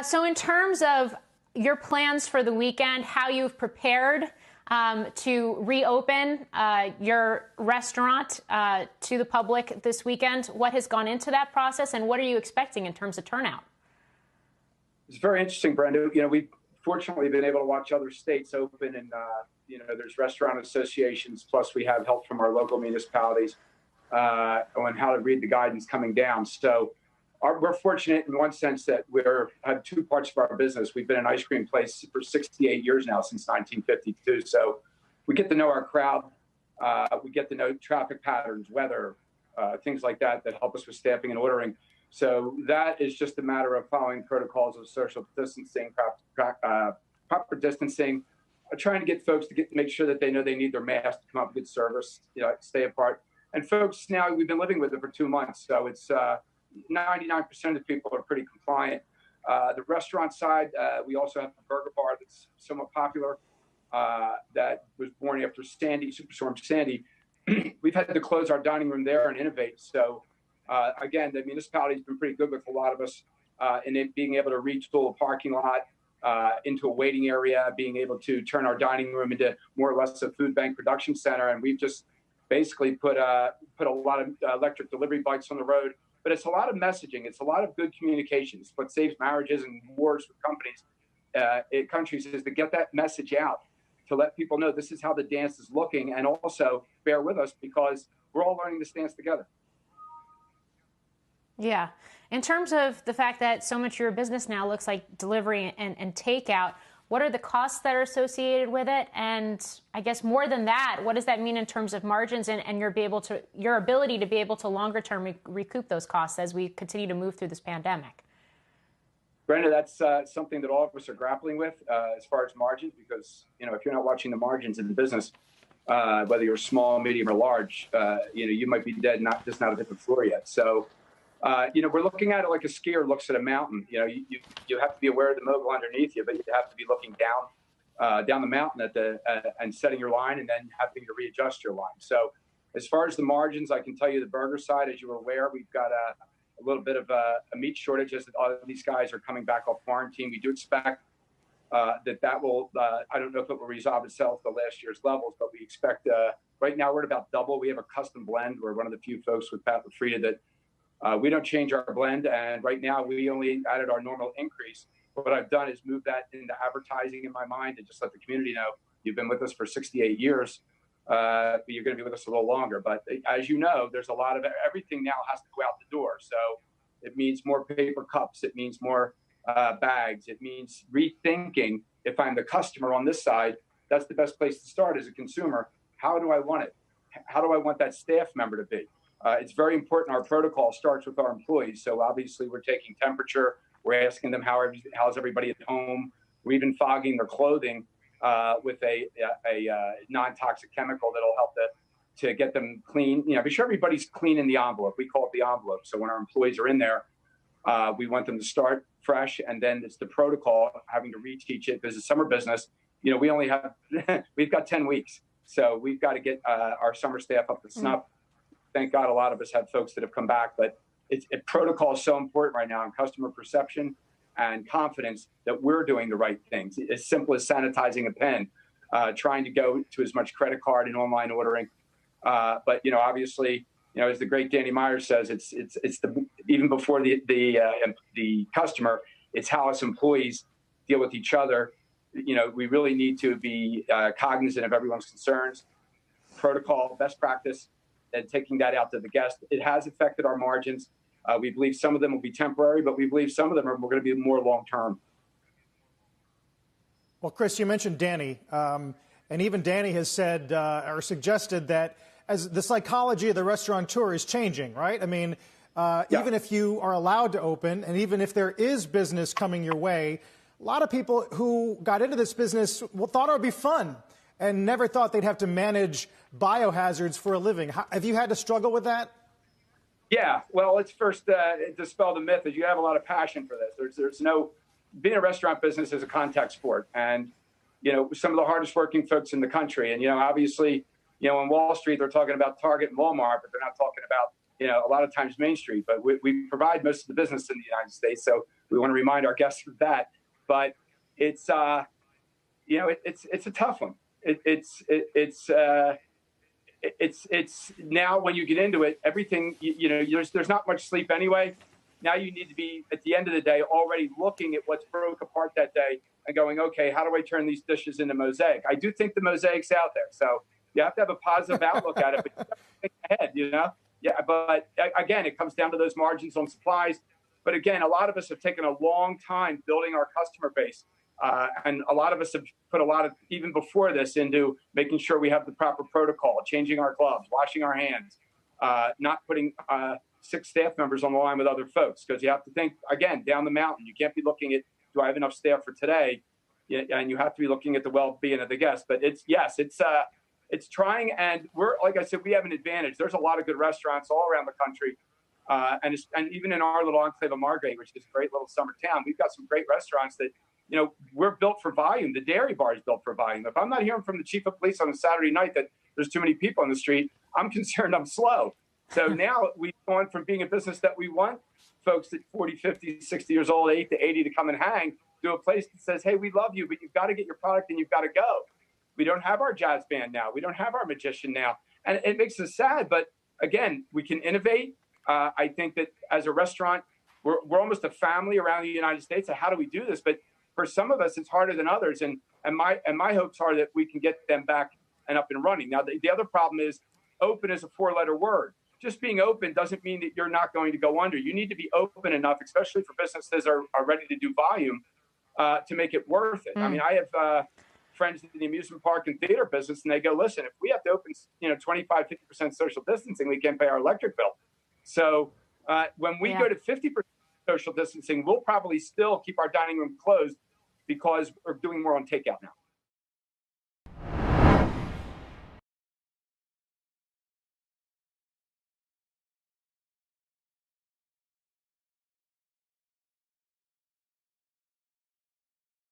So in terms of your plans for the weekend, how you've prepared to reopen your restaurant to the public this weekend, what has gone into that process, and what are you expecting in terms of turnout? It's very interesting, Brenda. We've fortunately been able to watch other states open, and there's restaurant associations, plus we have help from our local municipalities on how to read the guidance coming down. So we're fortunate in one sense that we have two parts of our business. We've been an ice cream place for 68 years now, since 1952. So we get to know our crowd. We get to know traffic patterns, weather, things like that help us with staffing and ordering. So that is just a matter of following protocols of social distancing, proper distancing, trying to get folks to make sure that they know they need their mask to come up with good service, stay apart. And folks, now we've been living with it for 2 months, so it's 99% of the people are pretty compliant. The restaurant side, we also have a burger bar that's somewhat popular that was born after Superstorm Sandy. We've had to close our dining room there and innovate. So again, the municipality's been pretty good with a lot of us in it being able to retool a parking lot into a waiting area, being able to turn our dining room into more or less a food bank production center. And we've just basically put a lot of electric delivery bikes on the road. But it's a lot of messaging. It's a lot of good communication. It's what saves marriages and wars with countries is to get that message out, to let people know this is how the dance is looking, and also bear with us because we're all learning this dance together. Yeah. In terms of the fact that so much of your business now looks like delivery and takeout, what are the costs that are associated with it? And I guess more than that, what does that mean in terms of margins and your ability to be able to longer term recoup those costs as we continue to move through this pandemic? Brenda, that's something that all of us are grappling with as far as margins, because if you're not watching the margins in the business, whether you're small, medium, or large, you might be dead, not hit the floor yet. So. We're looking at it like a skier looks at a mountain. You have to be aware of the mogul underneath you, but you have to be looking down the mountain and setting your line, and then having to readjust your line. So as far as the margins, I can tell you the burger side, as you're aware, we've got a little bit of a meat shortage as all of these guys are coming back off quarantine. We do expect that will, I don't know if it will resolve itself to last year's levels, but we expect right now we're at about double. We have a custom blend. We're one of the few folks with Pat LaFrida that we don't change our blend, and right now we only added our normal increase. What I've done is move that into advertising in my mind and just let the community know you've been with us for 68 years, but you're going to be with us a little longer. But as you know, there's a lot of everything now has to go out the door. So it means more paper cups. It means more bags. It means rethinking. If I'm the customer on this side, that's the best place to start as a consumer. How do I want it? How do I want that staff member to be? It's very important. Our protocol starts with our employees. So obviously we're taking temperature. We're asking them how's everybody at home. We're even fogging their clothing with a non-toxic chemical that'll help to get them clean. Be sure everybody's clean in the envelope. We call it the envelope. So when our employees are in there, we want them to start fresh. And then it's the protocol, having to reteach it. Because it's summer business. We only have, we've got 10 weeks. So we've got to get our summer staff up to snuff. Thank God a lot of us have folks that have come back, but protocol is so important right now, and customer perception and confidence that we're doing the right things. As simple as sanitizing a pen, trying to go to as much credit card and online ordering. But obviously, as the great Danny Myers says, it's even before the customer, it's how us employees deal with each other. We really need to be cognizant of everyone's concerns, protocol, best practice, and taking that out to the guest. It has affected our margins. We believe some of them will be temporary, but we believe some of them are going to be more long-term. Well, Chris, you mentioned Danny, and even Danny has said or suggested that as the psychology of the restaurateur is changing, right? I mean, even if you are allowed to open, and even if there is business coming your way, a lot of people who got into this business thought it would be fun and never thought they'd have to manage biohazards for a living. Have you had to struggle with that? Yeah, well, let's first dispel the myth that you have a lot of passion for this. There's no, being a restaurant business is a contact sport. And, some of the hardest working folks in the country. And, obviously, on Wall Street, they're talking about Target and Walmart, but they're not talking about, a lot of times Main Street. But we provide most of the business in the United States. So we want to remind our guests of that. But it's it's a tough one. It's now when you get into it, everything, there's not much sleep anyway. Now you need to be, at the end of the day, already looking at what's broke apart that day and going, okay, how do I turn these dishes into mosaic? I do think the mosaic's out there. So you have to have a positive outlook at it, but you have to think ahead, Yeah, but again, it comes down to those margins on supplies. But again, a lot of us have taken a long time building our customer base. And a lot of us have put a lot of, even before this, into making sure we have the proper protocol, changing our gloves, washing our hands, not putting 6 staff members on the line with other folks, because you have to think, again, down the mountain. You can't be looking at, do I have enough staff for today? And you have to be looking at the well-being of the guests. But it's trying, and we're, like I said, we have an advantage. There's a lot of good restaurants all around the country. And even in our little enclave of Margate, which is a great little summer town, we've got some great restaurants that, we're built for volume. The dairy bar is built for volume. If I'm not hearing from the chief of police on a Saturday night that there's too many people on the street, I'm concerned I'm slow. So now we've gone from being a business that we want folks at 40, 50, 60 years old, 80 to come and hang, to a place that says, hey, we love you, but you've got to get your product and you've got to go. We don't have our jazz band now. We don't have our magician now. And it makes us sad. But again, we can innovate. I think that as a restaurant, we're almost a family around the United States. So how do we do this? But for some of us, it's harder than others. And my hopes are that we can get them back and up and running. Now, the other problem is open is a 4-letter word. Just being open doesn't mean that you're not going to go under. You need to be open enough, especially for businesses are ready to do volume, to make it worth it. I mean, I have friends in the amusement park and theater business, and they go, listen, if we have to open, 25, 50% social distancing, we can't pay our electric bill. So when we go to 50% social distancing, we'll probably still keep our dining room closed because we're doing more on takeout now.